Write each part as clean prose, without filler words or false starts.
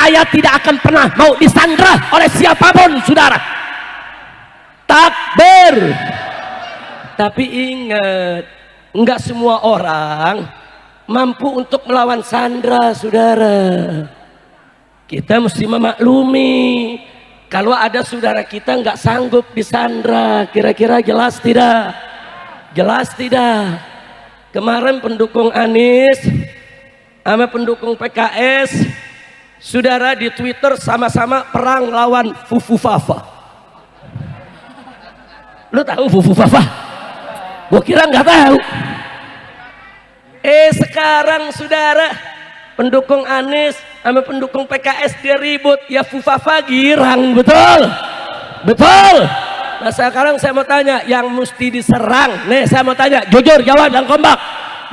saya tidak akan pernah mau disandra oleh siapapun, saudara. Takbir. Tapi ingat, enggak semua orang mampu untuk melawan sandra, saudara. Kita mesti memaklumi kalau ada saudara kita enggak sanggup disandra. Kira-kira jelas tidak? Jelas tidak? Kemarin pendukung Anies sama pendukung PKS, saudara, di Twitter sama-sama perang lawan Fufu Fafa. Lu tahu Fufu Fafa? Gua kira nggak tahu. Sekarang saudara, pendukung Anies sama pendukung PKS dia ribut, ya Fufu Fafa girang, betul? Betul. Nah sekarang saya mau tanya, yang mesti diserang, nih saya mau tanya, jujur jawab dan kompak,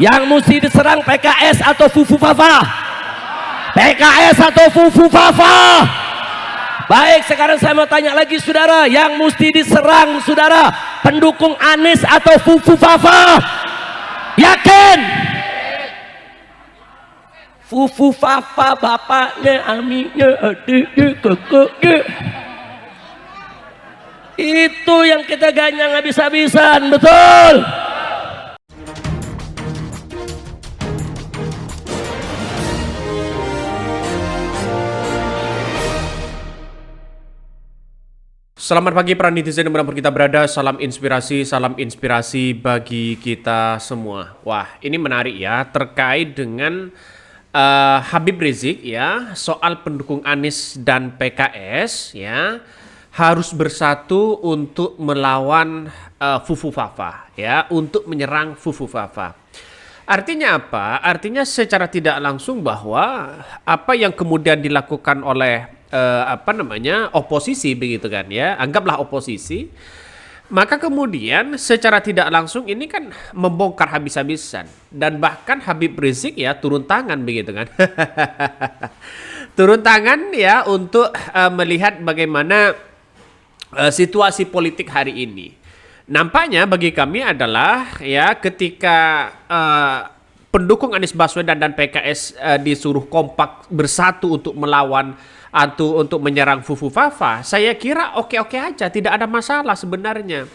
yang mesti diserang PKS atau Fufu Fafa? PKS atau Fufu Fafa? Baik, sekarang saya mau tanya lagi saudara, yang mesti diserang saudara, pendukung Anies atau Fufu Fafa? Yakin? Fufu Fafa bapaknya, aminnya, adiknya, kakaknya. Itu yang kita ganyang habis-habisan, betul? Selamat pagi para netizen dimanapun kita berada, salam inspirasi bagi kita semua. Wah, ini menarik ya, terkait dengan Habib Rizik ya, soal pendukung Anies dan PKS ya, harus bersatu untuk melawan Fufu Fafa ya, untuk menyerang Fufu Fafa. Artinya apa? Artinya secara tidak langsung bahwa apa yang kemudian dilakukan oleh oposisi begitu kan ya, anggaplah oposisi, maka kemudian secara tidak langsung ini kan membongkar habis-habisan, dan bahkan Habib Rizik ya turun tangan begitu kan. Turun tangan ya untuk melihat bagaimana situasi politik hari ini. Nampaknya bagi kami adalah ya, ketika pendukung Anies Baswedan dan PKS disuruh kompak bersatu untuk melawan atau untuk menyerang Fufu Fafa, saya kira oke-oke aja, tidak ada masalah sebenarnya.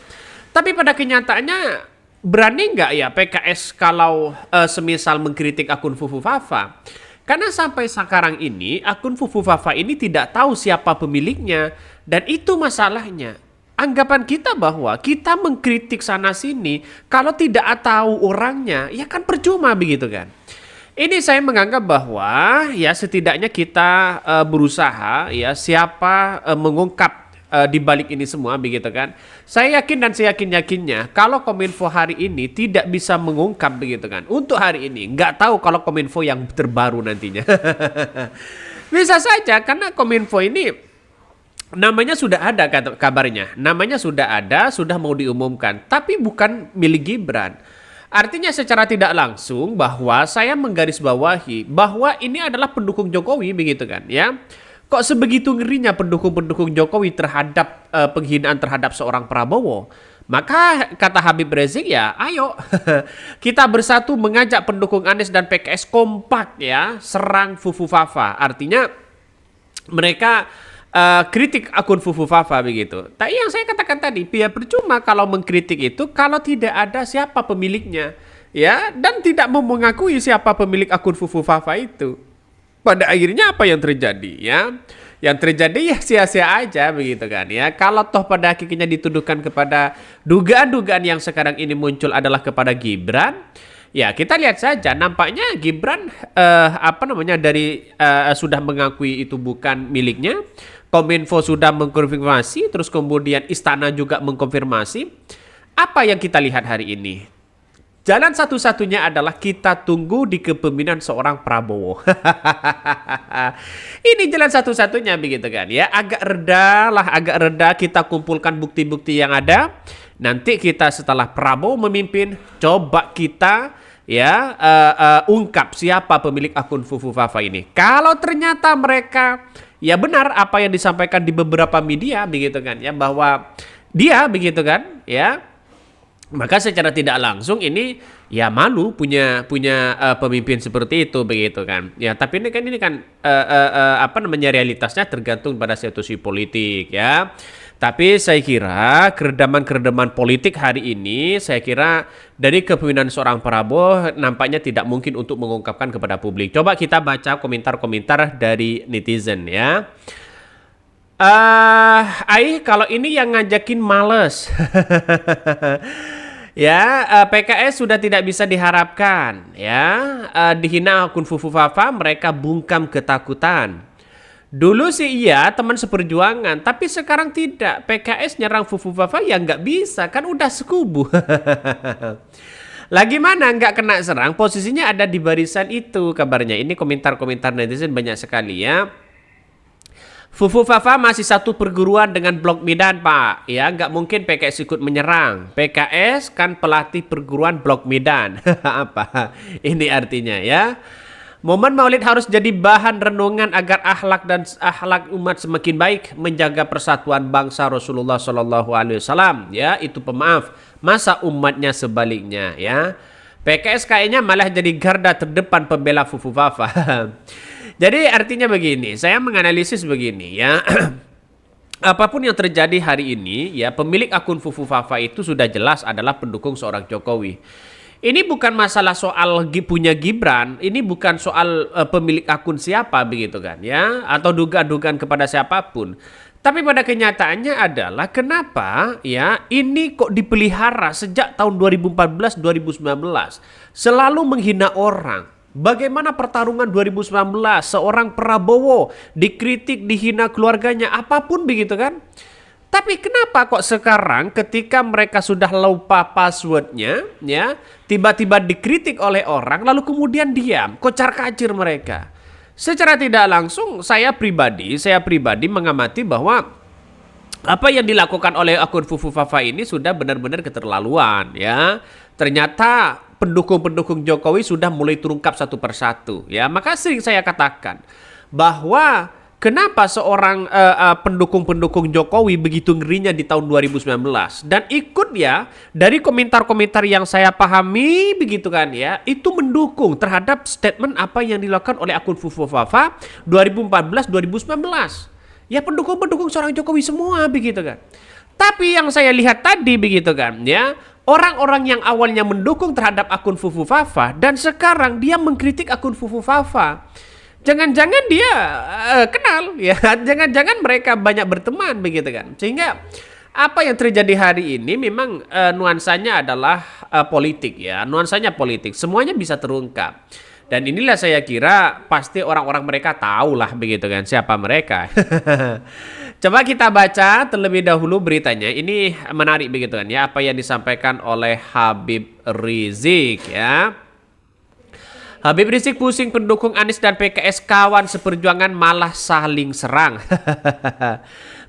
Tapi pada kenyataannya, berani nggak ya PKS kalau semisal mengkritik akun Fufu Fafa? Karena sampai sekarang ini akun Fufu Fafa ini tidak tahu siapa pemiliknya, dan itu masalahnya. Anggapan kita bahwa kita mengkritik sana sini, kalau tidak tahu orangnya, ya kan percuma begitu kan. Ini saya menganggap bahwa ya setidaknya kita berusaha ya, siapa mengungkap di balik ini semua begitu kan. Saya yakin dan saya yakin-yakinnya kalau Kominfo hari ini tidak bisa mengungkap begitu kan, untuk hari ini, nggak tahu kalau Kominfo yang terbaru nantinya. Bisa saja karena Kominfo ini namanya sudah ada, kabarnya namanya sudah ada, sudah mau diumumkan, tapi bukan milik Gibran. Artinya secara tidak langsung bahwa saya menggarisbawahi bahwa ini adalah pendukung Jokowi begitu kan ya. Kok sebegitu ngerinya pendukung-pendukung Jokowi terhadap penghinaan terhadap seorang Prabowo? Maka kata Habib Rizik ya, ayo kita bersatu mengajak pendukung Anies dan PKS kompak ya, serang Fufu Fafa. Artinya mereka kritik akun Fufu Fafa begitu. Tapi yang saya katakan tadi, ya percuma kalau mengkritik itu kalau tidak ada siapa pemiliknya ya, dan tidak mau mengakui siapa pemilik akun Fufu Fafa itu. Pada akhirnya apa yang terjadi ya? Yang terjadi ya sia-sia aja begitu kan ya. Kalau toh pada akhirnya dituduhkan kepada dugaan-dugaan yang sekarang ini muncul adalah kepada Gibran, ya kita lihat saja, nampaknya Gibran sudah mengakui itu bukan miliknya. Kominfo sudah mengkonfirmasi, terus kemudian Istana juga mengkonfirmasi. Apa yang kita lihat hari ini? Jalan satu-satunya adalah kita tunggu di kepemimpinan seorang Prabowo. Ini jalan satu-satunya begitu kan ya. Agak reda kita kumpulkan bukti-bukti yang ada. Nanti kita setelah Prabowo memimpin, coba kita ya ungkap siapa pemilik akun Fufu Fafa ini. Kalau ternyata mereka ya benar apa yang disampaikan di beberapa media begitu kan ya, bahwa dia begitu kan ya, maka secara tidak langsung ini ya malu punya pemimpin seperti itu begitu kan. Ya, tapi ini kan apa namanya, realitasnya tergantung pada situasi politik ya. Tapi saya kira keredaman-keredaman politik hari ini, saya kira dari kepemimpinan seorang Prabowo nampaknya tidak mungkin untuk mengungkapkan kepada publik. Coba kita baca komentar-komentar dari netizen ya. Kalau ini yang ngajakin males. Ya, PKS sudah tidak bisa diharapkan ya. Dihina akun Fufu Fafa, mereka bungkam ketakutan. Dulu sih iya teman seperjuangan, tapi sekarang tidak. PKS nyerang Fufu Fafa ya nggak bisa, kan udah sekubu. Lagi mana nggak kena serang, posisinya ada di barisan itu kabarnya. Ini komentar-komentar netizen banyak sekali ya. Fufu Fafa masih satu perguruan dengan Blok Medan, Pak. Ya, nggak mungkin PKS ikut menyerang. PKS kan pelatih perguruan Blok Medan. Apa? Ini artinya ya. Momen Maulid harus jadi bahan renungan agar akhlak umat semakin baik, menjaga persatuan bangsa. Rasulullah Shallallahu Alaihi Wasallam ya, itu pemaaf. Masa umatnya sebaliknya ya. PKS kayaknya malah jadi garda terdepan pembela Fufu Fafa. Jadi artinya begini, saya menganalisis begini ya. Apapun yang terjadi hari ini ya, pemilik akun Fufu Fafa itu sudah jelas adalah pendukung seorang Jokowi. Ini bukan masalah soal punya Gibran, ini bukan soal pemilik akun siapa begitu kan ya, atau dugaan-dugaan kepada siapapun. Tapi pada kenyataannya adalah kenapa ya ini kok dipelihara sejak tahun 2014-2019 selalu menghina orang. Bagaimana pertarungan 2019 seorang Prabowo dikritik, dihina keluarganya, apapun begitu kan. Tapi kenapa kok sekarang ketika mereka sudah lupa passwordnya ya, tiba-tiba dikritik oleh orang lalu kemudian diam, kocar-kacir mereka. Secara tidak langsung saya pribadi mengamati bahwa apa yang dilakukan oleh akun Fufu Fafa ini sudah benar-benar keterlaluan ya. Ternyata pendukung-pendukung Jokowi sudah mulai terungkap satu persatu ya. Maka sering saya katakan bahwa kenapa seorang pendukung-pendukung Jokowi begitu ngerinya di tahun 2019 dan ikut ya dari komentar-komentar yang saya pahami begitu kan ya, itu mendukung terhadap statement apa yang dilakukan oleh akun Fufu Fafa 2014-2019. Ya pendukung-pendukung seorang Jokowi semua begitu kan. Tapi yang saya lihat tadi begitu kan ya, orang-orang yang awalnya mendukung terhadap akun Fufu Fafa dan sekarang dia mengkritik akun Fufu Fafa. Jangan-jangan dia kenal ya, jangan-jangan mereka banyak berteman begitu kan. Sehingga apa yang terjadi hari ini memang nuansanya adalah politik ya, nuansanya politik. Semuanya bisa terungkap. Dan inilah saya kira pasti orang-orang mereka tahulah begitu kan siapa mereka. Coba kita baca terlebih dahulu beritanya. Ini menarik begitu kan ya, apa yang disampaikan oleh Habib Rizik ya. Habib Rizik pusing pendukung Anies dan PKS kawan seperjuangan malah saling serang.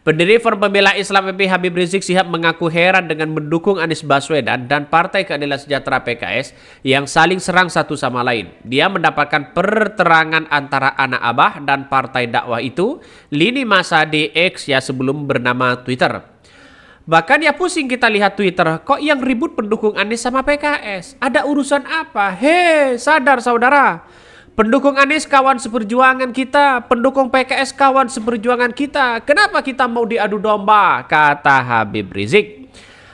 Pendiri Forum Pembela Islam FPI Habib Rizik Syihab mengaku heran dengan mendukung Anies Baswedan dan Partai Keadilan Sejahtera PKS yang saling serang satu sama lain. Dia mendapatkan perterangan antara anak abah dan partai dakwah itu lini masa di X ya sebelum bernama Twitter. Bahkan ya pusing kita lihat Twitter, kok yang ribut pendukung Anies sama PKS? Ada urusan apa? Hei, sadar saudara. Pendukung Anies kawan seperjuangan kita, pendukung PKS kawan seperjuangan kita. Kenapa kita mau diadu domba? Kata Habib Rizik.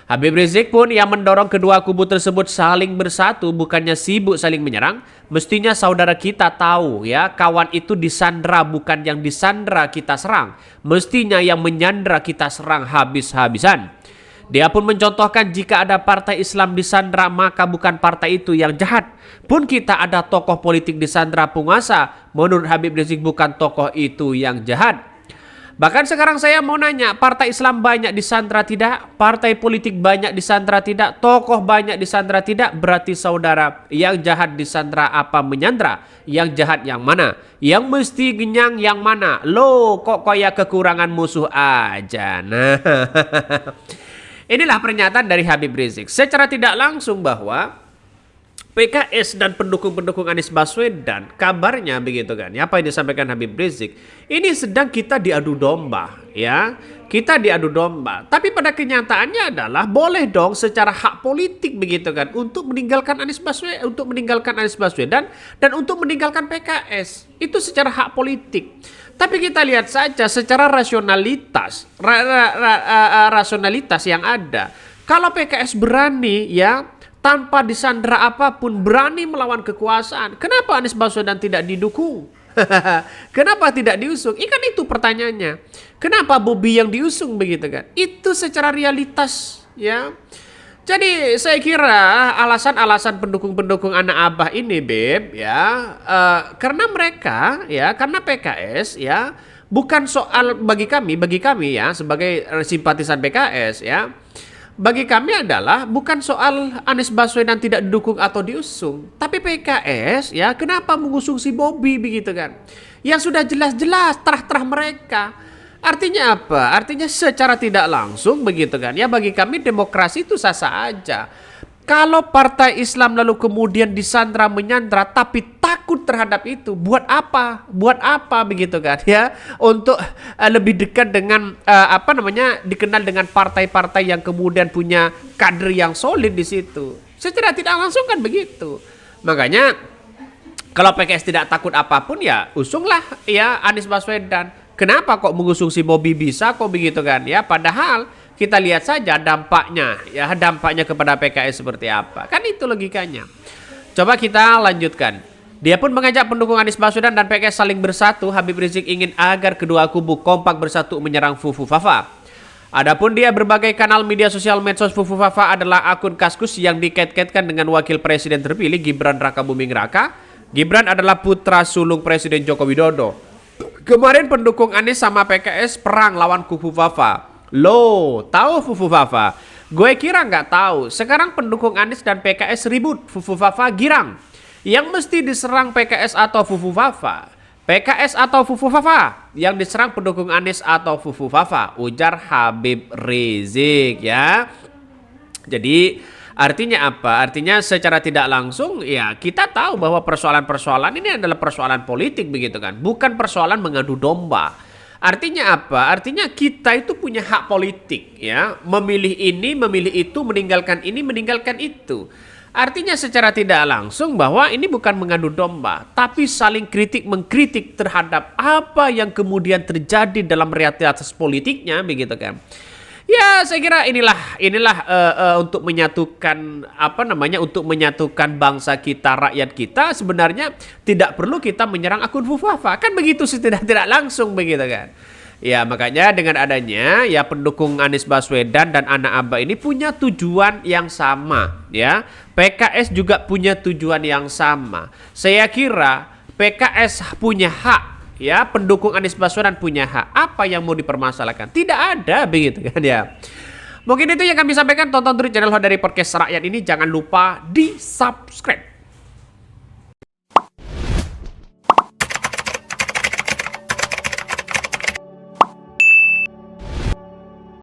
Habib Rizik pun yang mendorong kedua kubu tersebut saling bersatu, bukannya sibuk saling menyerang. Mestinya saudara kita tahu ya, kawan itu disandra, bukan yang disandra kita serang. Mestinya yang menyandra kita serang habis-habisan. Dia pun mencontohkan jika ada partai Islam disandra maka bukan partai itu yang jahat. Pun kita ada tokoh politik disandra penguasa, menurut Habib Rizik bukan tokoh itu yang jahat. Bahkan sekarang saya mau nanya, partai Islam banyak disandra tidak? Partai politik banyak disandra tidak? Tokoh banyak disandra tidak? Berarti saudara, yang jahat disandra apa menyandra? Yang jahat yang mana? Yang mesti genyang yang mana? Loh, kok kayak kekurangan musuh aja? Nah, inilah pernyataan dari Habib Rizik. Secara tidak langsung bahwa PKS dan pendukung-pendukung Anies Baswedan, kabarnya begitu kan, ya, apa yang disampaikan Habib Rizik, ini sedang kita diadu domba, ya, kita diadu domba. Tapi pada kenyataannya adalah boleh dong secara hak politik begitu kan, untuk meninggalkan Anies Baswedan dan untuk meninggalkan PKS, itu secara hak politik. Tapi kita lihat saja secara rasionalitas yang ada, kalau PKS berani, ya, tanpa disandera apapun berani melawan kekuasaan, kenapa Anies Baswedan tidak didukung? Kenapa tidak diusung? Ikan itu pertanyaannya. Kenapa Bobi yang diusung begitu kan? Itu secara realitas, ya. Jadi saya kira alasan-alasan pendukung-pendukung anak abah ini, Beb, ya, karena mereka, ya, karena PKS, ya, bukan soal bagi kami ya sebagai simpatisan PKS, ya. Bagi kami adalah bukan soal Anies Baswedan tidak didukung atau diusung, tapi PKS, ya, kenapa mengusung si Bobi begitu kan? Yang sudah jelas-jelas terah-terah mereka. Artinya apa? Artinya secara tidak langsung begitu kan? Ya, bagi kami demokrasi itu sah-sah aja. Kalau partai Islam lalu kemudian disandra menyandra tapi takut terhadap itu, buat apa? Buat apa begitu kan, ya? Untuk lebih dekat dengan dikenal dengan partai-partai yang kemudian punya kader yang solid di situ. Secara tidak langsung kan begitu. Makanya kalau PKS tidak takut apapun, ya usunglah, ya, Anies Baswedan. Kenapa kok mengusung si Bobi bisa kok begitu kan, ya? Padahal kita lihat saja dampaknya, ya, dampaknya kepada PKS seperti apa. Kan itu logikanya. Coba kita lanjutkan. Dia pun mengajak pendukung Anies Baswedan dan PKS saling bersatu. Habib Rizik ingin agar kedua kubu kompak bersatu menyerang Fufu Fafa. Adapun dia berbagai kanal media sosial medsos Fufu Fafa adalah akun Kaskus yang dikait-kaitkan dengan wakil presiden terpilih Gibran Rakabuming Raka. Gibran adalah putra sulung Presiden Joko Widodo. Kemarin pendukung Anies sama PKS perang lawan Fufu Fafa. Loh, tahu Fufu Fafa? Gue kira nggak tahu. Sekarang pendukung Anies dan PKS ribut. Fufu Fafa girang. Yang mesti diserang PKS atau Fufu Fafa? PKS atau Fufu Fafa? Yang diserang pendukung Anies atau Fufu Fafa? Ujar Habib Rizik, ya. Jadi artinya apa? Artinya secara tidak langsung, ya, kita tahu bahwa persoalan-persoalan ini adalah persoalan politik begitu kan, bukan persoalan mengadu domba. Artinya apa? Artinya kita itu punya hak politik, ya, memilih ini, memilih itu, meninggalkan ini, meninggalkan itu. Artinya secara tidak langsung bahwa ini bukan mengadu domba, tapi saling kritik mengkritik terhadap apa yang kemudian terjadi dalam realitas politiknya begitu kan. Ya, saya kira inilah untuk menyatukan untuk menyatukan bangsa kita, rakyat kita. Sebenarnya tidak perlu kita menyerang akun Fufafa, kan begitu sih, tidak langsung begitu kan. Ya, makanya dengan adanya, ya, pendukung Anies Baswedan dan anak abah ini punya tujuan yang sama, ya. PKS juga punya tujuan yang sama. Saya kira PKS punya hak, ya, pendukung Anies Baswedan punya hak. Apa yang mau dipermasalahkan? Tidak ada begitu kan, ya. Mungkin itu yang kami sampaikan. Tonton terus channel dari podcast rakyat ini. Jangan lupa di subscribe.